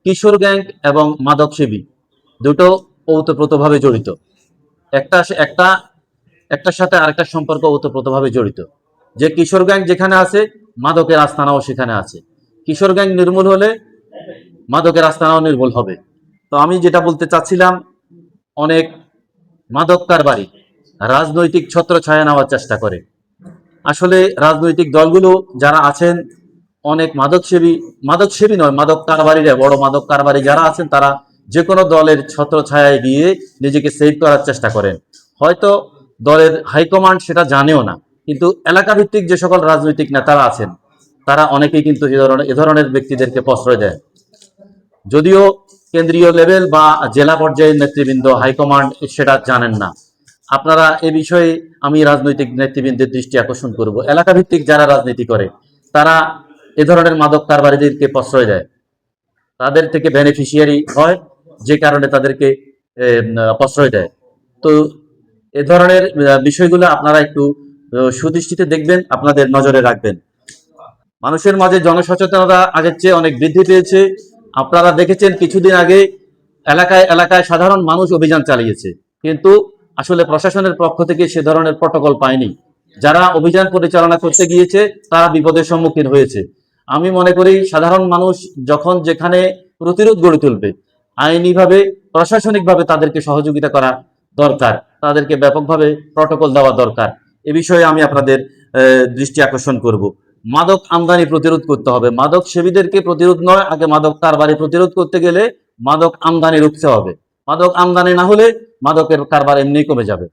কিশোর gang এবং মাদক সেবী দুটো ওতপ্রোতভাবে জড়িত। একটা একটা একটার সাথে আরেকটা সম্পর্ক ওতপ্রোতভাবে জড়িত। যে কিশোর গ্যাং যেখানে আছে, মাদকের আস্তানাও সেখানে আছে। কিশোর গ্যাং নির্মূল হলে মাদকের আস্তানাও নির্মূল হবে। তো আমি যেটা বলতে চাচ্ছিলাম, অনেক মাদক কারবারি রাজনৈতিক ছত্রছায়া নেওয়ার চেষ্টা করে। আসলে রাজনৈতিক দলগুলো যারা আছেন, অনেক মাদক সেবী নয়, মাদক কারবারিরা, বড় মাদক কারবারি যারা আছেন, তারা যে কোনো দলের ছত্রছায়ায় গিয়ে নিজেকে সেভ করার চেষ্টা করেন। হয়তো দলের হাইকমান্ড সেটা জানেও না, কিন্তু এলাকা ভিত্তিক যে সকল রাজনৈতিক নেতারা আছেন, তারা অনেকেই কিন্তু এ ধরনের ব্যক্তিদেরকে প্রশ্রয় দেয়। যদিও কেন্দ্রীয় লেভেল বা জেলা পর্যায়ের নেতৃবৃন্দ, হাইকমান্ড সেটা জানেন না। আপনারা এ বিষয়ে আমি রাজনৈতিক নেতৃবৃন্দের দৃষ্টি আকর্ষণ করব, এলাকা ভিত্তিক যারা রাজনীতি করে তারা এ ধরনের মাদক কারবারিদেরকে প্রশ্রয় দেয়, তাদের থেকে বেনিফিশিয়ারি হয়, যে কারণে তাদেরকে প্রশ্রয় দেয়। তো এ ধরনের বিষয়গুলো আপনারা একটু সুদৃষ্টিতে দেখবেন, আপনাদের নজরে রাখবেন। মানুষের মাঝে জনসচেতনতা আগের চেয়ে অনেক বৃদ্ধি পেয়েছে। আপনারা দেখেছেন কিছুদিন আগে এলাকায় এলাকায় সাধারণ মানুষ অভিযান চালিয়েছে, কিন্তু আসলে প্রশাসনের পক্ষ থেকে সে ধরনের প্রটোকল পায়নি। যারা অভিযান পরিচালনা করতে গিয়েছে তারা বিপদের সম্মুখীন হয়েছে। আমি মনে করি সাধারণ মানুষ যখন যেখানে প্রতিরোধ গড়ে তুলবে, আইনিভাবে প্রশাসনিকভাবে তাদেরকে সহযোগিতা করা দরকার, তাদেরকে ব্যাপকভাবে প্রটোকল দেওয়া দরকার। এ বিষয়ে আমি আপনাদের দৃষ্টি আকর্ষণ করব। মাদক আমদানি প্রতিরোধ করতে হবে, মাদক সেবীদেরকে প্রতিরোধ নয়, আগে মাদক কারবারি প্রতিরোধ করতে গেলে মাদক আমদানি রুখতে হবে। মাদক আমদানি না হলে মাদকের কারবার এমনি কমে যাবে।